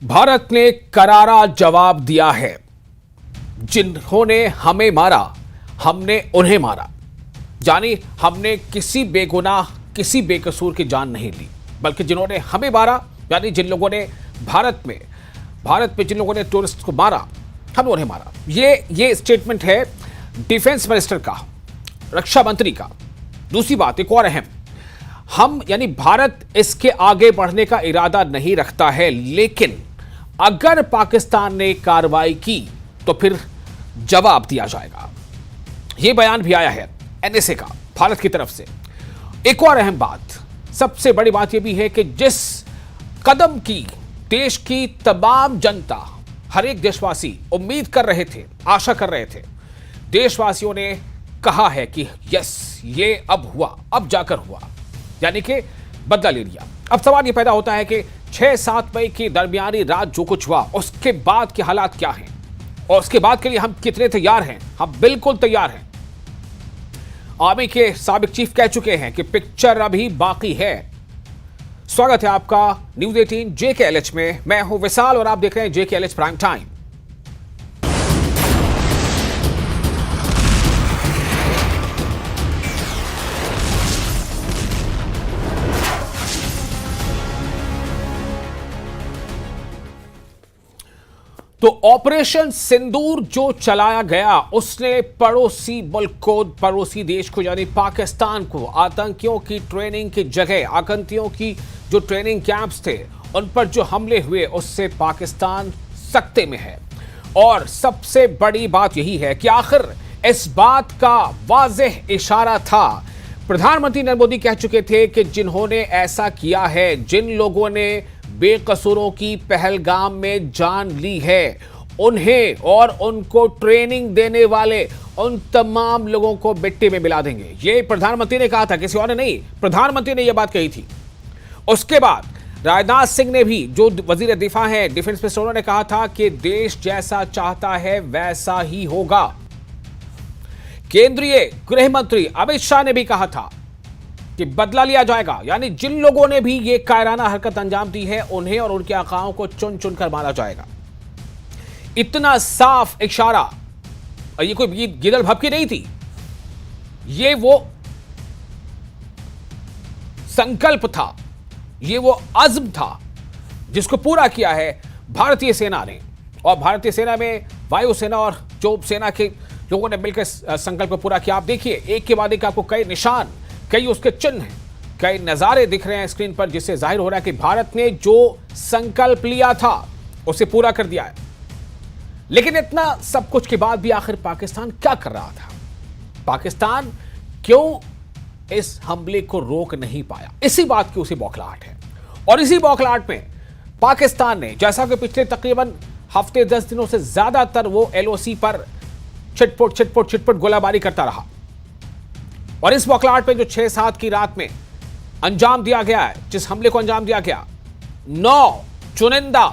भारत ने करारा जवाब दिया है। जिन्होंने हमें मारा, हमने उन्हें मारा। यानी हमने किसी बेगुनाह, किसी बेकसूर की जान नहीं ली, बल्कि जिन्होंने हमें मारा, यानी जिन लोगों ने भारत में जिन लोगों ने टूरिस्ट को मारा, हमने उन्हें मारा। ये स्टेटमेंट है डिफेंस मिनिस्टर का, रक्षा मंत्री का। दूसरी बात एक और अहम, हम यानी भारत इसके आगे बढ़ने का इरादा नहीं रखता है, लेकिन अगर पाकिस्तान ने कार्रवाई की तो फिर जवाब दिया जाएगा। यह बयान भी आया है एनएसए का भारत की तरफ से। एक और अहम बात, सबसे बड़ी बात यह भी है कि जिस कदम की देश की तमाम जनता, हर एक देशवासी उम्मीद कर रहे थे, आशा कर रहे थे, देशवासियों ने कहा है कि यस, ये अब हुआ, अब जाकर हुआ, यानी कि बदला ले लिया। अब सवाल यह पैदा होता है कि 6-7 मई की दरमियानी रात जो कुछ हुआ, उसके बाद के हालात क्या हैं और उसके बाद के लिए हम कितने तैयार हैं। हम बिल्कुल तैयार हैं। आर्मी के साबिक चीफ कह चुके हैं कि पिक्चर अभी बाकी है। स्वागत है आपका न्यूज 18 JKLH में। मैं हूं विशाल और आप देख रहे हैं JKLH प्राइम टाइम। तो ऑपरेशन सिंदूर जो चलाया गया, उसने पड़ोसी मुल्क को, पड़ोसी देश को यानी पाकिस्तान को, आतंकियों की ट्रेनिंग की जगह, आतंकियों की जो ट्रेनिंग कैंप्स थे उन पर जो हमले हुए, उससे पाकिस्तान सकते में है। और सबसे बड़ी बात यही है कि आखिर इस बात का वाज़ेह इशारा था। प्रधानमंत्री नरेंद्र मोदी कह चुके थे कि जिन्होंने ऐसा किया है, जिन लोगों ने बेकसूरों की पहलगाम में जान ली है, उन्हें और उनको ट्रेनिंग देने वाले उन तमाम लोगों को मिट्टी में मिला देंगे। ये प्रधानमंत्री ने कहा था, किसी और ने नहीं। प्रधानमंत्री ने यह बात कही थी। उसके बाद राजनाथ सिंह ने भी, जो वजीर दिफा हैं, डिफेंस मिनिस्टर, उन्होंने कहा था कि देश जैसा चाहता है वैसा ही होगा। केंद्रीय गृह मंत्री अमित शाह ने भी कहा था कि बदला लिया जाएगा, यानी जिन लोगों ने भी ये कायराना हरकत अंजाम दी है, उन्हें और उनके आकाओं को चुन चुन कर मारा जाएगा। इतना साफ इशारा, और ये कोई गिदड़ भभकी नहीं थी, ये वो संकल्प था, ये वो अज़्म था जिसको पूरा किया है भारतीय सेना ने। और भारतीय सेना में वायुसेना और जो सेना के लोगों ने मिलकर संकल्प को पूरा किया। आप देखिए, एक के बाद एक आपको कई निशान, कई उसके चिन्ह, कई नजारे दिख रहे हैं स्क्रीन पर, जिससे जाहिर हो रहा है कि भारत ने जो संकल्प लिया था उसे पूरा कर दिया है। लेकिन इतना सब कुछ के बाद भी आखिर पाकिस्तान क्या कर रहा था? पाकिस्तान क्यों इस हमले को रोक नहीं पाया? इसी बात की उसी बौखलाहट है। और इसी बौखलाहट में पाकिस्तान ने, जैसा कि पिछले तकरीबन हफ्ते 10 दिनों से ज्यादातर वो LOC पर छिटपुट गोलाबारी करता रहा। और इस बौखलाहट में जो 6-7 की रात में अंजाम दिया गया है, जिस हमले को अंजाम दिया गया, 9 चुनिंदा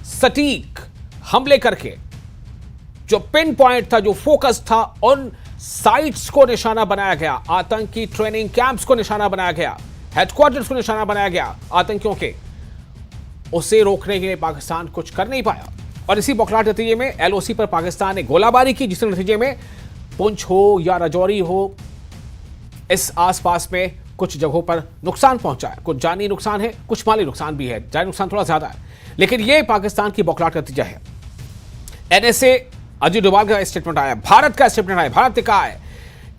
सटीक हमले करके, जो पिन पॉइंट था, जो फोकस था, उन साइट्स को निशाना बनाया गया, आतंकी ट्रेनिंग कैंप्स को निशाना बनाया गया, हेडक्वार्टर्स को निशाना बनाया गया आतंकियों के, उसे रोकने के लिए पाकिस्तान कुछ कर नहीं पाया। और इसी बौखलाहट के नतीजे में LOC पर पाकिस्तान ने गोलाबारी की, जिसके नतीजे में पुंछ हो या राजौरी हो, इस आसपास में कुछ जगहों पर नुकसान पहुंचा है। कुछ जानी नुकसान है, कुछ माली नुकसान भी है। जानी नुकसान थोड़ा ज्यादा है, लेकिन यह पाकिस्तान की बौखलाहट का नतीजा है। NSA अजीत डोभाल का स्टेटमेंट आया, भारत का स्टेटमेंट आया। भारत ने कहा है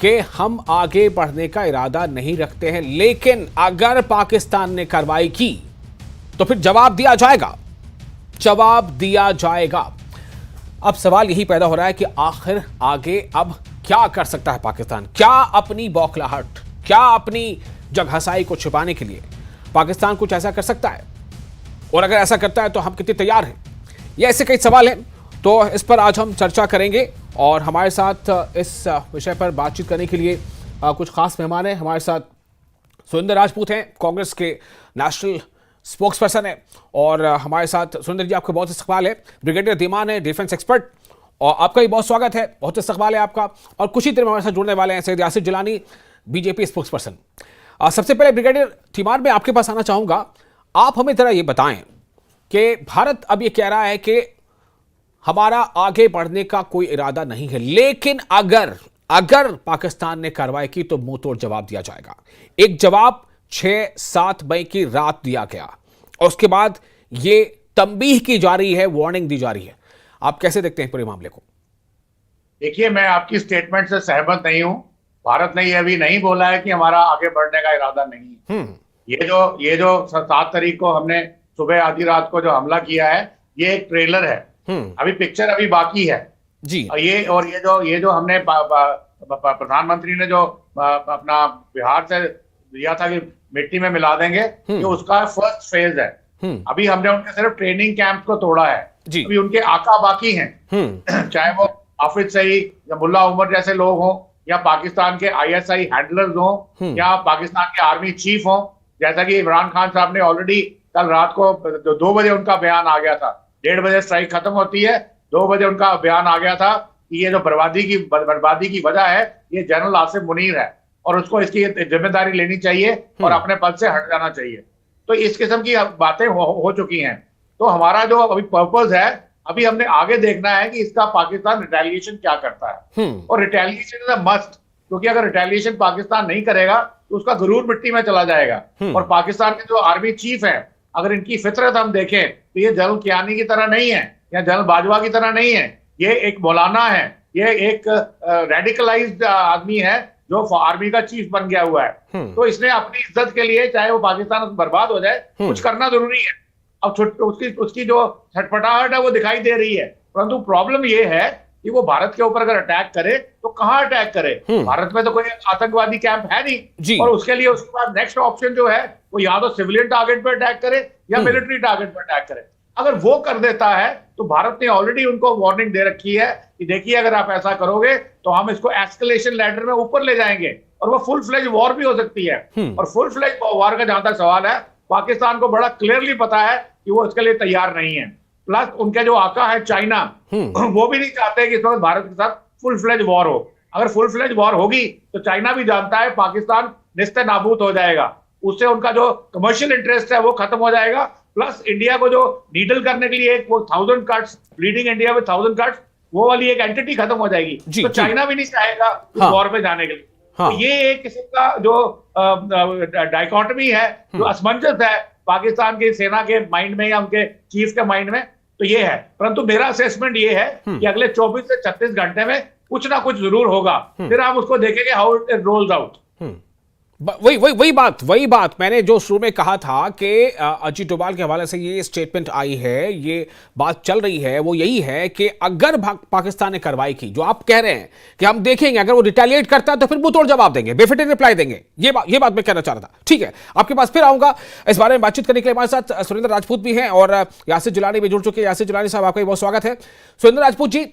कि हम आगे बढ़ने का इरादा नहीं रखते हैं, लेकिन अगर पाकिस्तान ने कार्रवाई की तो फिर जवाब दिया जाएगा, जवाब दिया जाएगा। अब सवाल यही पैदा हो रहा है कि आखिर आगे अब क्या कर सकता है पाकिस्तान? क्या अपनी बौखलाहट, क्या अपनी जगहसाई को छुपाने के लिए पाकिस्तान कुछ ऐसा कर सकता है? और अगर ऐसा करता है तो हम कितने तैयार हैं? ये ऐसे कई सवाल हैं, तो इस पर आज हम चर्चा करेंगे। और हमारे साथ इस विषय पर बातचीत करने के लिए कुछ खास मेहमान हैं। हमारे साथ सुरेंद्र राजपूत हैं, कांग्रेस के नेशनल स्पोक्स पर्सन है। और हमारे साथ सुरेंद्र जी, आपका बहुत इस्तकबाल है। ब्रिगेडियर धीमान है, डिफेंस एक्सपर्ट, और आपका भी बहुत स्वागत है, बहुत इस्तकबाल है आपका। और कुछ ही देर में हमारे साथ जुड़ने वाले हैं Syed Yasir Jilani, BJP spokes person. सबसे पहले ब्रिगेडियर धीमान, मैं आपके पास आना चाहूंगा। आप हमें जरा ये बताएं कि भारत अब ये कह रहा है कि हमारा आगे बढ़ने का कोई इरादा नहीं है, लेकिन अगर अगर पाकिस्तान ने कार्रवाई की तो मुंह तोड़ जवाब दिया जाएगा। एक जवाब 6-7 मई की रात दिया गया और उसके बाद ये तंबीह की जा रही है, वार्निंग दी जा रही है। आप कैसे देखते हैं पूरे मामले को? देखिए, मैं आपकी स्टेटमेंट से सहमत नहीं हूं। भारत ने यह भी नहीं बोला है कि हमारा आगे बढ़ने का इरादा नहीं है। ये जो 7 तारीख को हमने सुबह आधी रात को जो हमला किया है, ये एक ट्रेलर है। अभी पिक्चर अभी बाकी है जी। और ये जो हमने प्रधानमंत्री ने जो अपना बिहार से दिया था कि मिट्टी में मिला देंगे, ये उसका फर्स्ट फेज है। अभी हमने उनके सिर्फ ट्रेनिंग कैंप को तोड़ा है। अभी उनके आका बाकी हैं, चाहे वो हाफिज सईद या मुल्ला उमर जैसे लोग हों, या पाकिस्तान के ISI हैंडलर्स हों, या पाकिस्तान के आर्मी चीफ हों। जैसा कि इमरान खान साहब ने ऑलरेडी कल रात को 2 बजे उनका बयान आ गया था। 1:30 बजे स्ट्राइक खत्म होती है, 2 बजे उनका बयान आ गया था कि ये जो बर्बादी की वजह है, ये जनरल आसिफ मुनीर है और उसको इसकी जिम्मेदारी लेनी चाहिए और अपने पद से हट जाना चाहिए। तो इस किस्म की बातें हो चुकी हैं। तो हमारा जो अभी पर्पस है, अभी हमने आगे देखना है कि इसका पाकिस्तान रिटेलिएशन क्या करता है। और रिटेलिएशन इज अ मस्ट, क्योंकि अगर रिटेलिएशन पाकिस्तान नहीं करेगा तो उसका गुरूर मिट्टी में चला जाएगा। और पाकिस्तान के जो आर्मी चीफ हैं, अगर इनकी फितरत हम देखें तो ये जनरल कियानी की तरह नहीं है या जनरल बाजवा की तरह नहीं है। ये एक मौलाना है, ये एक रेडिकलाइज्ड आदमी है जो आर्मी का चीफ बन गया हुआ है। तो इसने अपनी इज्जत के लिए, चाहे वो पाकिस्तान बर्बाद हो जाए, कुछ करना जरूरी है। अब उसकी जो छटपटाहट है वो दिखाई दे रही है, परंतु प्रॉब्लम ये है कि वो भारत के ऊपर अगर अटैक करे तो कहां अटैक करे? भारत में तो कोई आतंकवादी कैंप है नहीं। और उसके लिए उसके बाद नेक्स्ट ऑप्शन जो है वो या तो सिविलियन टारगेट पर अटैक करे या मिलिट्री टारगेट पर अटैक करे। अगर वो कर देता है तो भारत ने ऑलरेडी उनको वार्निंग दे रखी है कि देखिए, अगर आप ऐसा करोगे तो हम इसको एस्केलेशन लैडर में ऊपर ले जाएंगे और वो फुल फ्लेज वॉर भी हो सकती है। और फुल फ्लेज वॉर का जहां तक सवाल है, पाकिस्तान को बड़ा क्लियरली पता है कि वो इसके लिए तैयार नहीं है। प्लस उनके जो आका है चाइना, वो भी नहीं चाहते कि इस वक्त भारत के साथ फुल फ्लेज वॉर हो। अगर फुल फ्लेज वॉर होगी तो चाइना भी जानता है पाकिस्तान निस्ते नाबूद हो जाएगा, उससे उनका जो कमर्शियल इंटरेस्ट है वो खत्म हो जाएगा। प्लस इंडिया को जो नीडल करने के लिए एक 1000 cuts, leading India with 1000 cuts, वो वाली एक एंटिटी खत्म हो जाएगी। तो चाइना भी नहीं चाहेगा उस वॉर पे जाने के लिए। तो ये एक किस्म का जो डाइकोटमी है, जो असमंजस है पाकिस्तान की सेना के माइंड में या उनके चीफ के माइंड में, तो ये है। परंतु मेरा असेसमेंट ये है कि अगले 24 से 36 घंटे में कुछ ना कुछ जरूर होगा। फिर आप उसको देखेंगे हाउ इट रोल्स आउट। वही बात मैंने जो शुरू में कहा था कि अजीत डोभाल के हवाले से ये स्टेटमेंट आई है, ये बात चल रही है, वो यही है कि अगर पाकिस्तान ने कार्रवाई की, जो आप कह रहे हैं कि हम देखेंगे, अगर वो रिटेलिएट करता है तो फिर मुंह तोड़ जवाब देंगे, बेफिक्र रिप्लाई देंगे। ये बात मैं कहना चाह रहा था। ठीक है, आपके पास फिर आऊंगा इस बारे में बातचीत करने के लिए। हमारे साथ सुरेंद्र राजपूत भी हैं और यासिर जिलानी भी जुड़ चुके हैं। यासिर जिलानी साहब, आपका बहुत स्वागत है। सुरेंद्र राजपूत जी,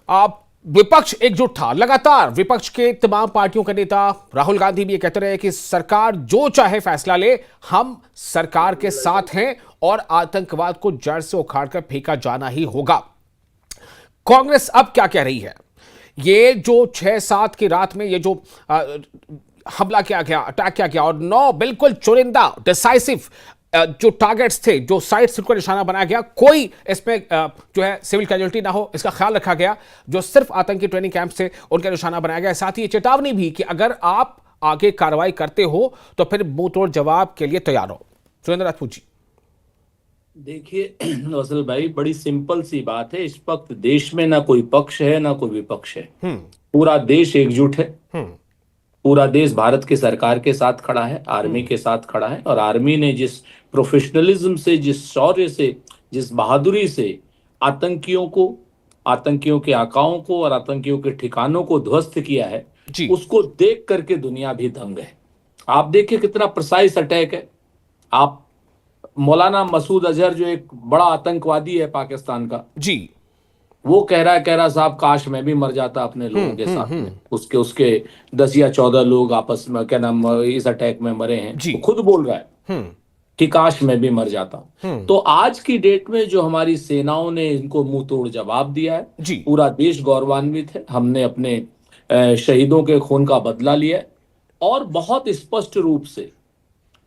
आप विपक्ष एकजुट था, लगातार विपक्ष के तमाम पार्टियों के नेता, राहुल गांधी भी ये कहते रहे कि सरकार जो चाहे फैसला ले, हम सरकार के साथ हैं और आतंकवाद को जड़ से उखाड़कर फेंका जाना ही होगा। कांग्रेस अब क्या कह रही है? ये जो 6-7 की रात में ये जो हमला किया गया, अटैक किया गया और 9 बिल्कुल चुनिंदा डिसाइसिव जो टारगेट्स थे, जो साइट्स को निशाना बनाया गया, कोई इसमें जो है सिविल कैजुअल्टी ना हो, इसका ख्याल रखा गया। जो सिर्फ आतंकी ट्रेनिंग कैंप से उनका निशाना बनाया गया। साथ ही ये चेतावनी भी कि अगर आप आगे कार्रवाई करते हो तो फिर मुंह तोड़ जवाब के लिए तैयार हो। सुरेंद्र राजपूत जी, देखिए नौसल भाई, बड़ी सिंपल सी बात है। इस वक्त देश में ना कोई पक्ष है ना कोई विपक्ष है। पूरा देश एकजुट है। पूरा देश भारत की सरकार के साथ खड़ा है, आर्मी के साथ खड़ा है। और आर्मी ने जिस प्रोफेशनलिज्म से, जिस शौर्य से, जिस बहादुरी से आतंकियों को, आतंकियों के आकाओं को और आतंकियों के ठिकानों को ध्वस्त किया है, उसको देख करके दुनिया भी दंग है। आप देखिए कितना प्रिसाइज अटैक है। आप मौलाना मसूद अजहर, जो एक बड़ा आतंकवादी है पाकिस्तान का जी, वो कह रहा साहब, काश मैं भी मर जाता अपने लोगों के साथ में। उसके 10 या 14 लोग आपस में, क्या नाम, इस अटैक में मरे हैं। वो खुद बोल रहा है कि काश मैं भी मर जाता। तो आज की डेट में जो हमारी सेनाओं ने इनको मुंह तोड़ जवाब दिया है, पूरा देश गौरवान्वित है। हमने अपने शहीदों के खून का बदला लिया है और बहुत स्पष्ट रूप से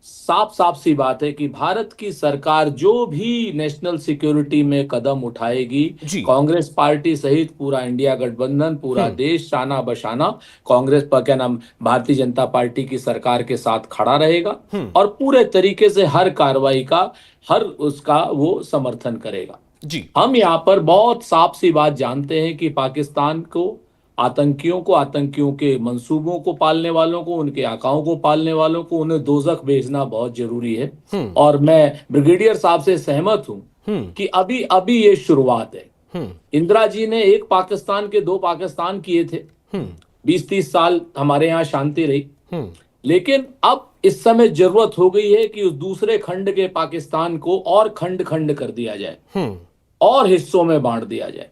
साफ साफ सी बात है कि भारत की सरकार जो भी नेशनल सिक्योरिटी में कदम उठाएगी, जी। कांग्रेस पार्टी सहित पूरा इंडिया गठबंधन, पूरा देश शाना बशाना कांग्रेस पर क्या नाम भारतीय जनता पार्टी की सरकार के साथ खड़ा रहेगा और पूरे तरीके से हर कार्रवाई का, हर उसका वो समर्थन करेगा। जी। हम यहाँ पर बहुत साफ सी बात जानते हैं कि पाकिस्तान को, आतंकियों के मंसूबों को पालने वालों को, उनके आकाओं को पालने वालों को, उन्हें दोजख भेजना बहुत जरूरी है। और मैं ब्रिगेडियर साहब से सहमत हूं कि अभी अभी ये शुरुआत है। इंदिरा जी ने एक पाकिस्तान के दो पाकिस्तान किए थे, 20-30 साल हमारे यहाँ शांति रही, लेकिन अब इस समय जरूरत हो गई है कि उस दूसरे खंड के पाकिस्तान को और खंड खंड कर दिया जाए और हिस्सों में बांट दिया जाए।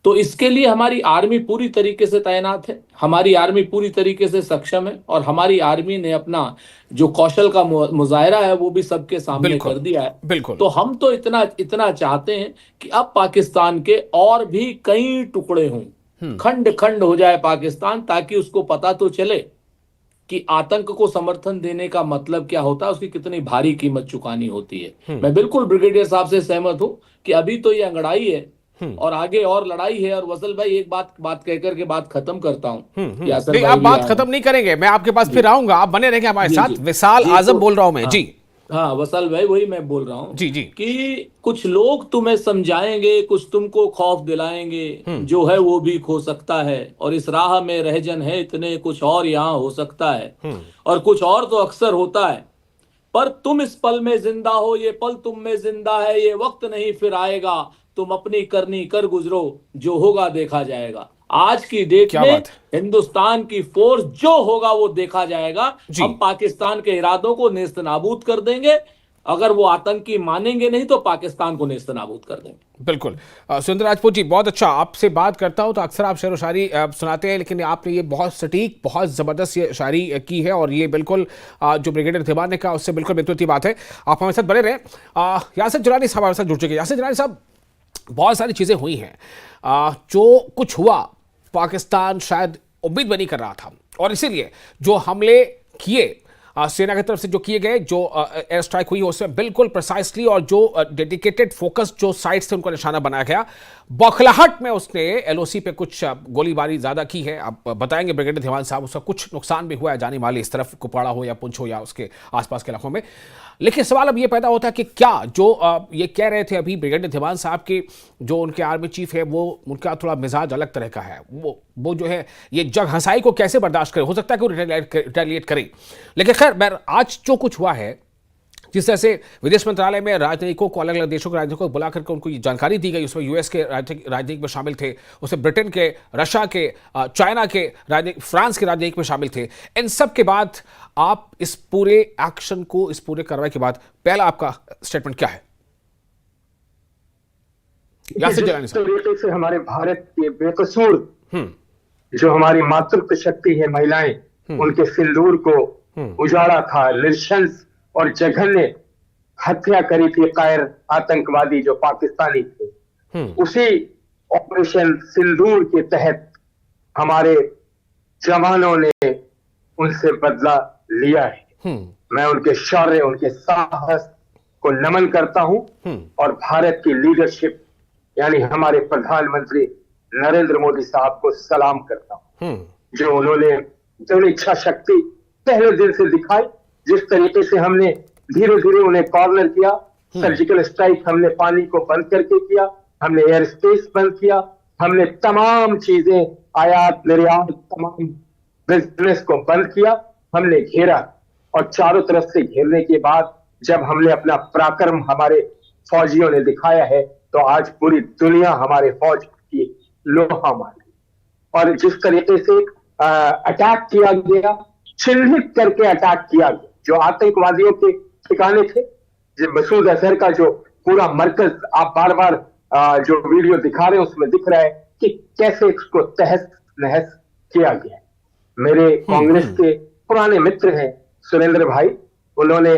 तो इसके लिए हमारी आर्मी पूरी तरीके से तैनात है, हमारी आर्मी पूरी तरीके से सक्षम है और हमारी आर्मी ने अपना जो कौशल का मुजाहरा है वो भी सबके सामने कर दिया है। बिल्कुल। तो हम तो इतना चाहते हैं कि अब पाकिस्तान के और भी कई टुकड़े हों, खंड खंड हो जाए पाकिस्तान, ताकि उसको पता तो चले कि आतंक को समर्थन देने का मतलब क्या होता है, उसकी कितनी भारी कीमत चुकानी होती है। मैं बिल्कुल ब्रिगेडियर साहब से सहमत हूं कि अभी तो ये अंगड़ाई है और आगे और लड़ाई है। और वसल भाई एक बात कहकर के बात खत्म करता हूं। आप बात खत्म नहीं करेंगे, मैं आपके पास फिर आऊंगा, आप बने रहेंगे हमारे साथ। विशाल आजम बोल रहा हूं मैं। जी हाँ वसल भाई, वही मैं बोल रहा हूँ जी कि कुछ लोग तुम्हें समझाएंगे, कुछ तुमको खौफ दिलाएंगे, जो है वो भी खो सकता है और इस राह में रहजन है इतने, कुछ और यहाँ हो सकता है और कुछ और तो अक्सर होता है। पर तुम इस पल में जिंदा हो, ये पल तुम में जिंदा है, ये वक्त नहीं फिर आएगा, तुम अपनी करनी कर गुजरो, जो होगा देखा जाएगा। आज की डेट में हिंदुस्तान की फोर्स जो होगा वो देखा जाएगा। हम पाकिस्तान के इरादों को नेस्तनाबूद कर देंगे, अगर वो आतंकी मानेंगे नहीं तो पाकिस्तान को नेस्तनाबूद कर देंगे। बिल्कुल। सुरेंद्र राजपूत जी, बहुत अच्छा, आपसे बात करता हूं तो अक्सर आप शेर व शायरी सुनाते हैं, लेकिन आपने ये बहुत सटीक, बहुत जबरदस्त ये शायरी की है और ये बिल्कुल जो ब्रिगेडियर धीमान ने कहा उससे बिल्कुल मिलती जुलती बात है। आप हमारे साथ बने रहे। यासिर जिलानी साहब हमारे साथ जुड़ चुके हैं। यासिर जिलानी साहब, बहुत सारी चीज़ें हुई हैं, जो कुछ हुआ पाकिस्तान शायद उम्मीद भी नहीं कर रहा था और इसीलिए जो हमले किए सेना की तरफ से, जो किए गए, जो एयर स्ट्राइक हुई उसमें बिल्कुल प्रिसाइसली और जो डेडिकेटेड फोकस जो साइट्स थे उनको निशाना बनाया गया। बौखलाहट में उसने एलओसी पे कुछ गोलीबारी ज़्यादा की है, आप बताएंगे ब्रिगेडियर धीमान साहब, उसका कुछ नुकसान भी हुआ है जानी माली, इस तरफ कुपवाड़ा हो या पुंछ हो या उसके आसपास के इलाकों में। लेकिन सवाल अब ये पैदा होता है कि क्या जो ये कह रहे थे अभी ब्रिगेडियर धीमान साहब के, जो उनके आर्मी चीफ है, वो उनका थोड़ा मिजाज अलग तरह का है, वो जो है ये जग हंसाई को कैसे बर्दाश्त करे, हो सकता है कि वो रिटेलिएट करे। लेकिन खैर मैं आज जो कुछ हुआ है, जिस तरह से विदेश मंत्रालय में राजनयिकों को, अलग अलग देशों के राजनयिकों को बुला करके उनको ये जानकारी दी गई, उसमें यूएस के राजनयिक में शामिल थे, उसमें ब्रिटेन के, रशिया के, चाइना के राजनयिक, फ्रांस के राजनयिक में शामिल थे। इन सब के बाद आप इस पूरे एक्शन को, इस पूरे कार्रवाई के बाद पहला आपका स्टेटमेंट क्या है? तरीके से हमारे भारत के बेकसूर जो हमारी मातृत्व शक्ति है, महिलाएं, उनके सिंदूर को उजाड़ा था, नृशंस और जघन्य हत्या करी थी कायर आतंकवादी जो पाकिस्तानी थे। उसी ऑपरेशन सिंदूर के तहत हमारे जवानों ने उनसे बदला लिया है। मैं उनके शौर्य, उनके साहस को नमन करता हूं और भारत की लीडरशिप यानी हमारे प्रधानमंत्री नरेंद्र मोदी साहब को सलाम करता हूं, जो उन्होंने इच्छा शक्ति पहले दिन से दिखाई। जिस तरीके से हमने धीरे धीरे उन्हें कॉर्नर किया, सर्जिकल स्ट्राइक हमने पानी को बंद करके किया, हमने एयर स्पेस बंद किया, हमने तमाम चीजें, आयात निर्यात, तमाम बिजनेस को बंद किया, हमने घेरा और चारों तरफ से घेरने के बाद जब हमने अपना पराक्रम हमारे फौजियों ने दिखाया है, तो आज पूरी दुनिया हमारे फौज की लोहा मारी। और जिस तरीके से अटैक किया गया, चिन्हित करके अटैक किया गया, जो आतंकवादियों के ठिकाने थे, जो मसूद अजहर का जो पूरा मरकज आप बार बार जो वीडियो दिखा रहे हैं उसमें दिख रहा है कि कैसे इसको तहस नहस किया गया। मेरे कांग्रेस के पुराने मित्र हैं सुरेंद्र भाई, उन्होंने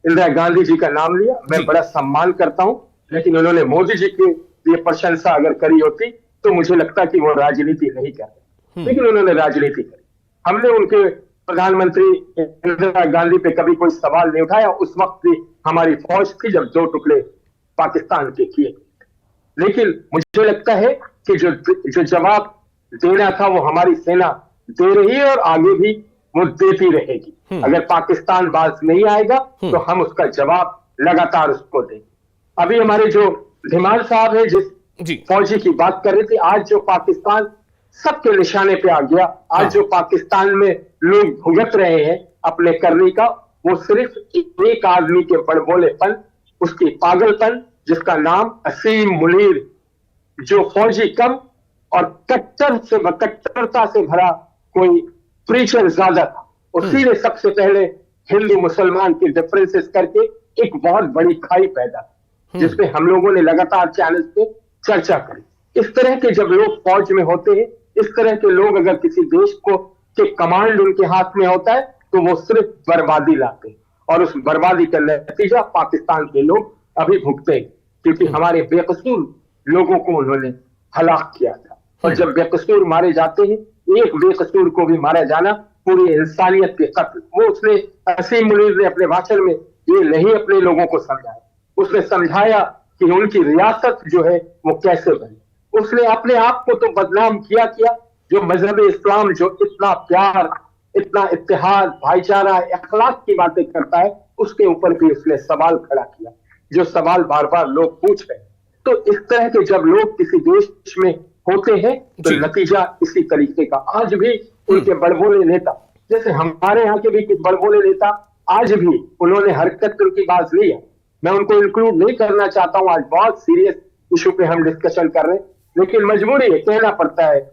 इंदिरा गांधी जी का नाम लिया, मैं बड़ा सम्मान करता हूं, लेकिन उन्होंने मोदी जी की ये प्रशंसा अगर करी होती तो मुझे लगता कि वो राजनीति नहीं कर रहे, लेकिन उन्होंने राजनीति करी। हमने उनके प्रधानमंत्री इंदिरा गांधी पे कभी कोई सवाल नहीं उठाया। उस वक्त भी हमारी फौज थी जब 2 टुकड़े पाकिस्तान के किए। लेकिन मुझे लगता है कि जो जवाब देना था वो हमारी सेना दे रही है और आगे भी वो देती रहेगी। अगर पाकिस्तान बाज नहीं आएगा तो हम उसका जवाब लगातार उसको देंगे। अभी हमारे जो धीमान साहब है जिस फौजी की बात कर रहे थे, आज जो पाकिस्तान सबके निशाने पे आ गया, आज जो पाकिस्तान में लोग भुगत रहे हैं अपने करने का, वो सिर्फ एक आदमी के बड़बोलेपन, उसकी पागलपन, जिसका नाम असीम मुनीर, जो फौजी कम और कट्टरता से भरा कोई प्रीचर ज्यादा था। उसी ने सबसे पहले हिंदू मुसलमान के डिफरेंसेस करके एक बहुत बड़ी खाई पैदा की, जिसपे हम लोगों ने लगातार चैनल पे चर्चा करी। इस तरह के जब लोग फौज में होते हैं, इस तरह के लोग अगर किसी देश को के कमांड उनके हाथ में होता है तो वो सिर्फ बर्बादी लाते हैं, और उस बर्बादी का नतीजा पाकिस्तान के लोग अभी भुगते हैं, क्योंकि हमारे बेकसूर लोगों को उन्होंने हलाक किया था। और जब बेकसूर मारे जाते हैं, एक बेकसूर को भी मारा जाना पूरी इंसानियत के कत्ल। वो उसने असीम मुनीर ने अपने भाषण में ये नहीं अपने लोगों को समझाया, उसने समझाया कि उनकी रियासत जो है वो कैसे बनी। उसने अपने आप को तो बदनाम किया, जो मजहब इस्लाम जो इतना प्यार, इतना इत्तेहाद, भाईचारा, अखलाक की बातें करता है, उसके ऊपर भी उसने सवाल खड़ा किया, जो सवाल बार बार लोग पूछ रहे हैं। तो इस तरह के जब लोग किसी देश में होते हैं तो नतीजा इसी तरीके का। आज भी उनके बड़बोले नेता, जैसे हमारे यहाँ के भी कुछ बड़बोले नेता, आज भी उन्होंने हरकत उनकी बात ली है। मैं उनको इंक्लूड नहीं करना चाहता हूँ, आज बहुत सीरियस इशू पे हम डिस्कशन कर रहे हैं, लेकिन मजबूरी है, कहना पड़ता है।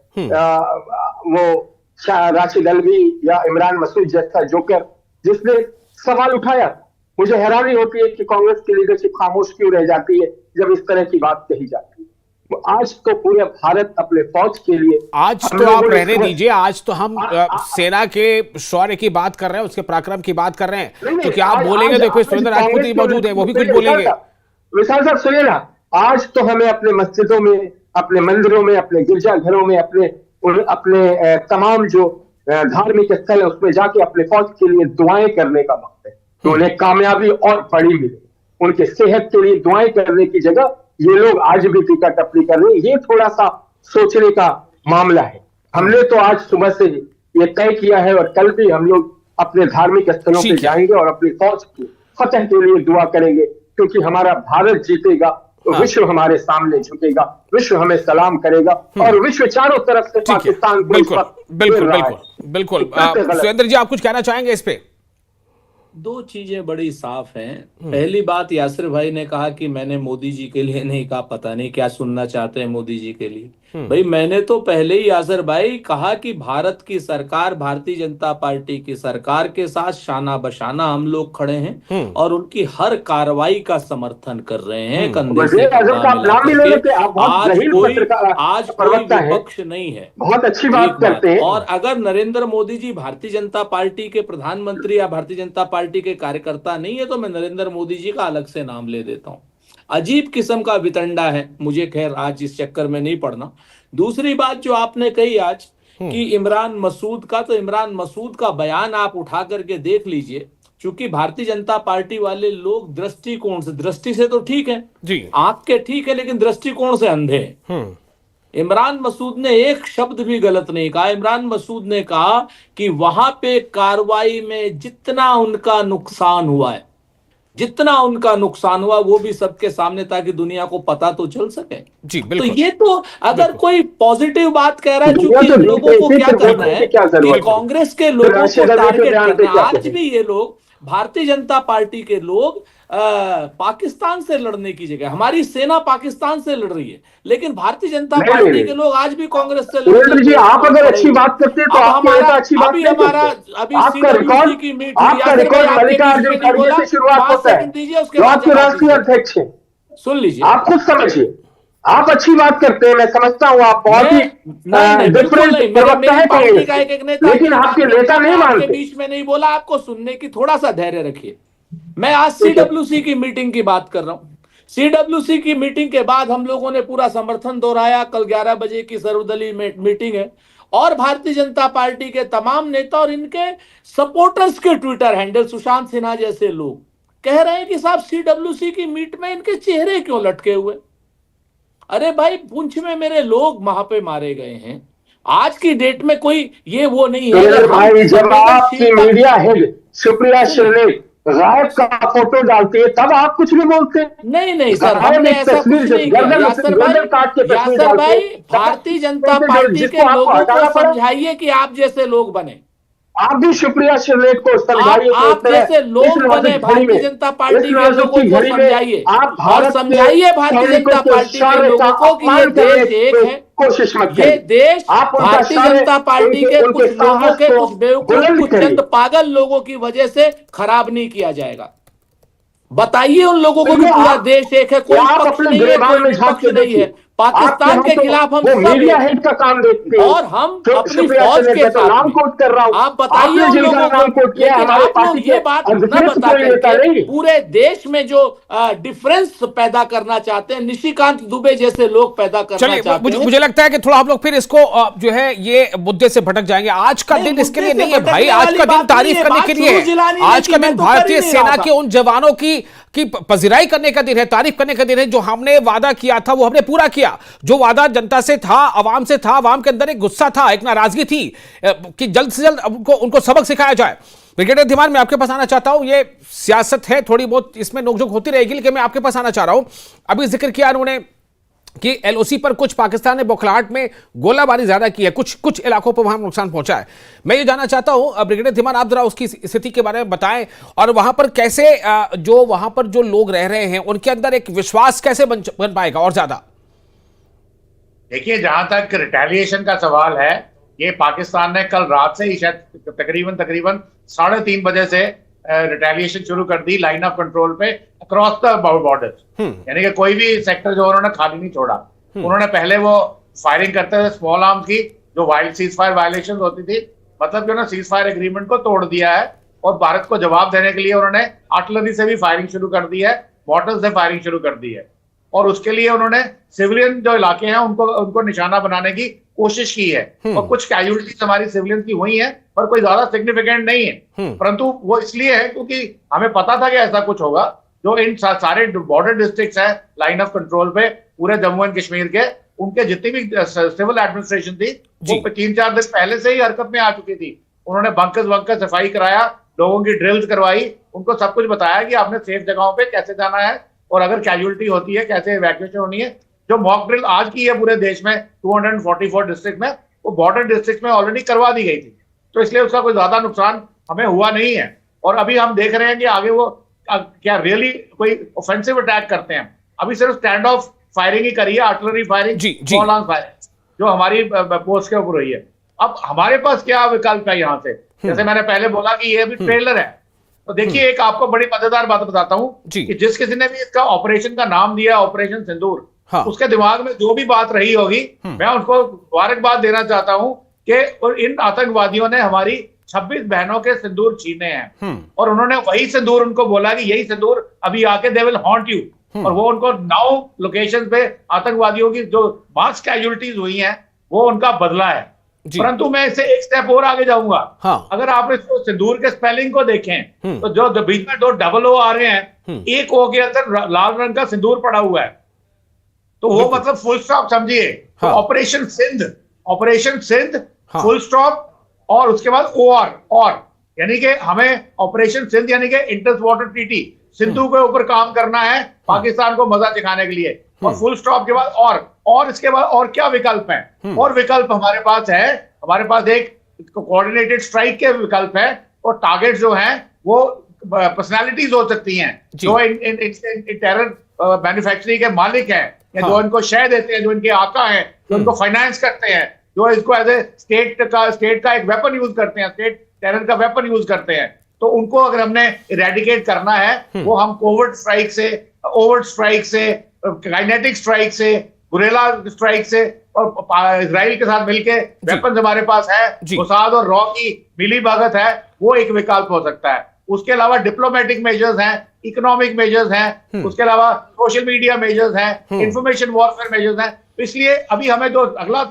वो राशिद अलवी या इमरान मसूद जैसा जोकर जिसने सवाल उठाया, मुझे हैरानी होती है कि कांग्रेस की लीडरशिप खामोश क्यों रह जाती है जब इस तरह की बात कही जाती है। आज तो पूरे भारत अपने फौज के लिए, आज तो आप रहने दीजिए, आज तो हम सेना के शौर्य की बात कर रहे हैं, उसके पराक्रम की बात कर रहे हैं, क्योंकि आप बोलेंगे तो फिर सुरेंद्र राजपूत जी मौजूद है, वो भी कुछ बोलेंगे। विशाल साहब सुनिए ना, आज तो हमें अपने मस्जिदों में, अपने मंदिरों में, अपने गिरजाघरों में, अपने तमाम जो धार्मिक स्थल है उसमें जाके अपने फौज के लिए दुआएं करने का वक्त है, तो उन्हें कामयाबी और बड़ी मिले। उनके सेहत के लिए दुआएं करने की जगह ये लोग आज भी टीका टप्पी कर रहे हैं। ये थोड़ा सा सोचने का मामला है। हमने तो आज सुबह से ये तय किया है और कल भी हम लोग अपने धार्मिक स्थलों पे जाएंगे और अपनी फौज की फतह के लिए दुआ करेंगे, क्योंकि हमारा भारत जीतेगा तो विश्व हमारे सामने झुकेगा, विश्व हमें सलाम करेगा और विश्व चारों तरफ से पाकिस्तान को बिल्कुल बिल्कुल बिल्कुल बिल्कुल। सुरेंद्र जी, आप कुछ कहना चाहेंगे इस पे? दो चीजें बड़ी साफ हैं। पहली बात, यासिर भाई ने कहा कि मैंने मोदी जी के लिए नहीं कहा, पता नहीं क्या सुनना चाहते हैं मोदी जी के लिए। भाई मैंने तो पहले ही यासिर भाई कहा कि भारत की सरकार, भारतीय जनता पार्टी की सरकार के साथ शाना बशाना हम लोग खड़े हैं और उनकी हर कार्रवाई का समर्थन कर रहे हैं, कंधे से आज कोई विपक्ष नहीं है। बहुत अच्छी बात करते हैं। और अगर नरेंद्र मोदी जी भारतीय जनता पार्टी के प्रधानमंत्री या भारतीय जनता पार्टी के कार्यकर्ता नहीं है तो मैं नरेंद्र मोदी जी का अलग से नाम ले देता हूं। अजीब किस्म का वितंडा है, मुझे खैर आज इस चक्कर में नहीं पड़ना। दूसरी बात जो आपने कही आज कि इमरान मसूद का, तो इमरान मसूद का बयान आप उठा करके देख लीजिए, क्योंकि भारतीय जनता पार्टी वाले लोग दृष्टिकोण से, दृष्टि से तो ठीक है जी, आंख के ठीक है, लेकिन दृष्टिकोण से अंधे हैं। इमरान मसूद ने एक शब्द भी गलत नहीं कहा। इमरान मसूद ने कहा कि वहां पे कार्रवाई में जितना उनका नुकसान हुआ है, जितना उनका नुकसान हुआ वो भी सबके सामने, ताकि दुनिया को पता तो चल सके जी। तो ये तो अगर कोई पॉजिटिव बात कह रहा है, चूंकि लोगों को क्या करना है कि कांग्रेस के लोगों को टारगेट करना है। आज भी ये लोग, भारतीय जनता पार्टी के लोग पाकिस्तान से लड़ने की जगह, हमारी सेना पाकिस्तान से लड़ रही है, लेकिन भारतीय जनता पार्टी के लोग आज भी कांग्रेस से लड़ रहे हैं। जी, आप अगर अच्छी बात करते हैं तो हमारा अच्छी बात अभी हमारा अभी सीडब्ल्यूसी की मीटिंग, आपका रिकॉर्ड मल्लिकार्जुन खड़गे से शुरुआत होता है, जो आपके राष्ट्रीय अध्यक्ष हैं। सुन लीजिए, आप खुद समझिए, आप अच्छी बात करते हैं, मैं समझता हूँ, आप बहुत ही डिफरेंट प्रवक्ता है कांग्रेस, लेकिन आपके नेता नहीं मानते। बीच में नहीं बोला, आपको सुनने की थोड़ा सा धैर्य रखिए। मैं आज सीडब्ल्यूसी की मीटिंग की बात कर रहा हूं। सीडब्ल्यूसी की मीटिंग के बाद हम लोगों ने पूरा समर्थन दोहराया। कल 11 बजे की सर्वदलीय मीटिंग है और भारतीय जनता पार्टी के तमाम नेता और इनके सपोर्टर्स के ट्विटर हैंडल, सुशांत सिन्हा जैसे लोग कह रहे हैं कि साहब सीडब्ल्यूसी की मीट में इनके चेहरे क्यों लटके हुए। अरे भाई, पुंछ में मेरे लोग वहां पे मारे गए हैं। आज की डेट में कोई ये वो नहीं है भाई, जब आपकी मीडिया हेड सुप्रिया श्रीनेत राय का फोटो डालती है तब आप कुछ भी बोलते हैं। नहीं सर, हमने ऐसा कुछ नहीं किया। यासर भाई, भारतीय जनता पार्टी के लोगों को समझाइए कि आप जैसे लोग बने। आप भी सुप्रिया श्रीनेत को समझाइए, आप जैसे लोग बने, भारतीय जनता पार्टी के लोगों को समझाइए और समझाइए भारतीय जनता पार्टी के लोगों को कि ये देश एक है, कोशिश मत ये देश भारतीय जनता पार्टी के कुछ लोगों के, कुछ बेवकूफ, कुछ चंद पागल लोगों की वजह से खराब नहीं किया जाएगा। बताइए उन लोगों को कि पूरा देश एक है, कोई पक्ष नहीं है, कोई विपक्ष नहीं है। पाकिस्तान के खिलाफ हम सब हेड का काम देखते हैं और हम अपनी फौज के साथ नाम कोट कर रहा हूं। आप बताइए उन लोगों को, लेकिन आप लोग ये बात न बता करके पूरे देश में जो डिफरेंस पैदा करना चाहते हैं, निशिकांत दुबे जैसे लोग पैदा करना चाहते हैं। मुझे लगता है कि थोड़ा आप लोग फिर इसको जो है ये मुद्दे से भटक जाएंगे। आज का दिन इसके लिए नहीं है भाई, आज का दिन तारीफ करने के लिए है। आज का दिन भारतीय सेना के उन जवानों की पजिराई करने का दिन है, तारीफ करने का दिन है। जो हमने वादा किया था वो हमने पूरा किया। जो वादा जनता से था, आवाम से था, आवाम के अंदर एक गुस्सा था, एक नाराजगी थी कि जल्द से जल्द उनको सबक सिखाया जाए। ब्रिगेडियर धीमान, मैं आपके पास आना चाहता हूं। ये सियासत है, थोड़ी बहुत इसमें नोकझोंक होती रहेगी, लेकिन मैं आपके पास आना चाह रहा हूं। अभी जिक्र किया उन्होंने कि एलओसी पर कुछ पाकिस्तान ने बौखलाहट में गोलाबारी ज्यादा की है, कुछ इलाकों पर वहां नुकसान पहुंचा है। मैं ये जानना चाहता हूं ब्रिगेडियर धीमान, आप जरा उसकी स्थिति के बारे में बताएं और वहां पर कैसे जो वहां पर जो लोग रह रहे हैं उनके अंदर एक विश्वास कैसे बन पाएगा और ज्यादा। देखिए, जहां तक रिटेलिएशन का सवाल है, ये पाकिस्तान ने कल रात से ही शायद तकरीबन 3:30 बजे से रिटेलिएशन शुरू कर दी लाइन ऑफ कंट्रोल पे अक्रॉस द बॉर्डर। यानी कि कोई भी सेक्टर जो उन्होंने खाली नहीं छोड़ा। उन्होंने पहले वो फायरिंग करते थे स्मॉल आर्म्स की, जो सीज फायर वायलेशन होती थी, मतलब जो ना सीज फायर एग्रीमेंट को तोड़ दिया है। और भारत को जवाब देने के लिए उन्होंने आर्टिलरी से भी फायरिंग शुरू कर दी है, मॉर्टर से फायरिंग शुरू कर दी है। और उसके लिए उन्होंने सिविलियन जो इलाके हैं उनको निशाना बनाने की कोशिश की है। और कुछ कैजुअलिटीज हमारी सिविलियन की हुई हैं, पर कोई ज्यादा सिग्निफिकेंट नहीं है। परंतु वो इसलिए है क्योंकि हमें पता था कि ऐसा कुछ होगा। जो इन सारे बॉर्डर डिस्ट्रिक्ट्स हैं लाइन ऑफ कंट्रोल पे पूरे जम्मू एंड कश्मीर के, उनके जितनी भी सिविल एडमिनिस्ट्रेशन थी वो 3-4 दिन पहले से ही हरकत में आ चुकी थी। उन्होंने बंकर सफाई कराया, लोगों की ड्रिल्स करवाई, उनको सब कुछ बताया कि आपने सेफ जगहों पे कैसे जाना है और अगर कैजुअलिटी होती है कैसे इवैक्यूएशन होनी है। जो मॉक ड्रिल आज की है पूरे देश में 244 डिस्ट्रिक्ट में, वो बॉर्डर डिस्ट्रिक्ट में ऑलरेडी करवा दी गई थी। तो इसलिए उसका कोई ज्यादा नुकसान हमें हुआ नहीं है। और अभी हम देख रहे हैं कि आगे वो क्या रियली कोई ऑफेंसिव अटैक करते हैं। अभी सिर्फ स्टैंड ऑफ फायरिंग ही करी है, artillery firing, small arms firing जो हमारी पोस्ट के ऊपर हुई है। अब हमारे पास क्या विकल्प है यहाँ से? जैसे मैंने पहले बोला कि ये अभी ट्रेलर है। तो देखिए, एक आपको बड़ी मजेदार बात बताता हूं कि जिस किसी ने भी इसका ऑपरेशन का नाम दिया ऑपरेशन सिंदूर, उसके दिमाग में जो भी बात रही होगी, मैं उनको मुबारकबाद देना चाहता हूं कि इन आतंकवादियों ने हमारी 26 बहनों के सिंदूर छीने हैं। और उन्होंने वही सिंदूर उनको बोला कि यही सिंदूर अभी आके दे विल हॉन्ट यू। और वो उनको 9 लोकेशन पे आतंकवादियों की जो मास कैजुअलिटीज हुई हैं वो उनका बदला है। परंतु मैं इससे एक स्टेप और आगे जाऊंगा। अगर आप इसको सिंदूर के स्पेलिंग को देखें तो जो बीच में 2 डबल ओ आ रहे हैं, एक ओ के अंदर लाल रंग का सिंदूर पड़ा हुआ है, तो वो मतलब फुल स्टॉप समझिए। ऑपरेशन सिंध फुल स्टॉप और उसके बाद और यानी कि हमें ऑपरेशन सिंध यानी कि इंडस वाटर ट्रीटी सिंधु के ऊपर काम करना है पाकिस्तान को मजा दिखाने के लिए। और फुल स्टॉप के बाद और इसके बाद और क्या विकल्प है? और विकल्प हमारे पास है, हमारे पास एक कोऑर्डिनेटेड स्ट्राइक के विकल्प है। और टारगेट जो हैं वो पर्सनालिटीज हो सकती हैं जो इन टेरर मैन्युफैक्चरिंग के मालिक हैं, या जो इनको शय देते हैं, जो इनके आका हैं, जो इनको फाइनेंस करते हैं, जो इसको एज ए स्टेट का एक वेपन यूज करते हैं, स्टेट टेरर का वेपन यूज करते हैं। तो उनको अगर हमने इरेडिकेट करना है, वो हम कोवर्ट स्ट्राइक से, ओवर्ट स्ट्राइक से, काइनेटिक स्ट्राइक से, गुरेला स्ट्राइक से और इजराइल के साथ मिलकर वेपन हमारे पास है, मोसाद और रॉ की मिली भगत है, वो एक विकल्प हो सकता है। उसके अलावा डिप्लोमेटिक मेजर्स हैं, इकोनॉमिक मेजर्स हैं, उसके अलावा सोशल मीडिया मेजर्स हैं, इंफॉर्मेशन वॉरफेयर मेजर्स हैं। तो इसलिए अभी हमें जो अगला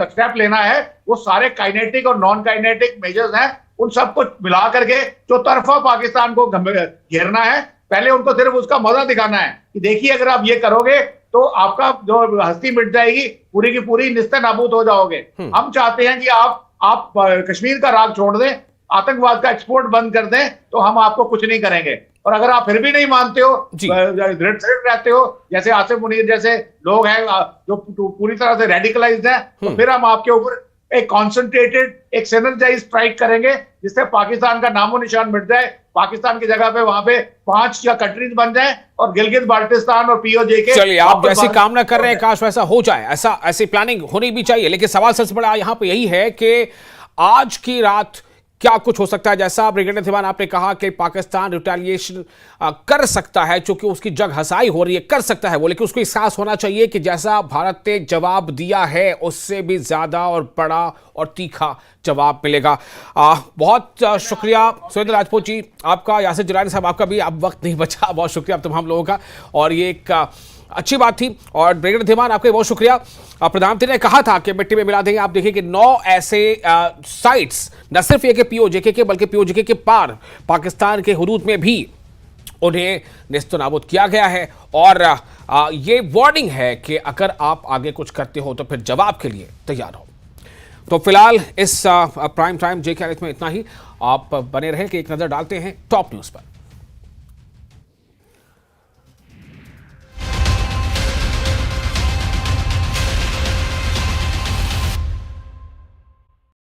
स्टेप लेना है वो सारे काइनेटिक और नॉन काइनेटिक मेजर्स हैं, उन सबको मिला करके जो तरफा पाकिस्तान को घेरना है। पहले उनको सिर्फ उसका मजा दिखाना है कि देखिए अगर आप ये करोगे तो आपका जो हस्ती मिट जाएगी, पूरी की पूरी निस्ते नाबूद हो जाओगे। हम चाहते हैं कि आप कश्मीर का राग छोड़ दें, आतंकवाद का एक्सपोर्ट बंद कर दें, तो हम आपको कुछ नहीं करेंगे। और अगर आप फिर भी नहीं मानते हो, दृढ़ रहते हो, जैसे आसिफ मुनीर जैसे लोग हैं जो पूरी तरह से रेडिकलाइज्ड हैं, तो फिर हम आपके ऊपर एक कॉन्सेंट्रेटेड, एक सिनर्जाइज स्ट्राइक करेंगे, जिससे पाकिस्तान का नामो निशान मिट जाए। पाकिस्तान की जगह पे वहां पे 5 या कंट्रीज बन जाए और गिलगित बाल्टिस्तान और पीओजे के। चलिए, आप जैसी कामना कर रहे हैं काश वैसा हो जाए, ऐसी प्लानिंग होनी भी चाहिए। लेकिन सवाल सबसे बड़ा यहाँ पे यही है कि आज की रात क्या कुछ हो सकता है। जैसा ब्रिगेडियर धीमान आपने कहा कि पाकिस्तान रिटेलिएशन कर सकता है, चूंकि उसकी जग हसाई हो रही है, कर सकता है वो, लेकिन उसको एहसास होना चाहिए कि जैसा भारत ने जवाब दिया है उससे भी ज्यादा और बड़ा और तीखा जवाब मिलेगा। बहुत शुक्रिया सुरेंद्र राजपूत जी आपका, यासिर जिलानी साहब आपका भी, अब वक्त नहीं बचा, बहुत शुक्रिया आप तमाम लोगों का, और ये एक अच्छी बात थी। और ब्रिगेडियर धीमान आपका बहुत शुक्रिया। प्रधानमंत्री ने कहा था कि मिट्टी में मिला देंगे, आप देखिए कि 9 ऐसे साइट्स, न सिर्फ ये कि पीओजेके के, बल्कि पीओजेके के पार पाकिस्तान के हुदूद में भी उन्हें नेस्तनाबूद किया गया है। और ये वार्निंग है कि अगर आप आगे कुछ करते हो तो फिर जवाब के लिए तैयार हो। तो फिलहाल इस प्राइम टाइम JK में इतना ही। आप बने रहें कि एक नजर डालते हैं टॉप न्यूज पर।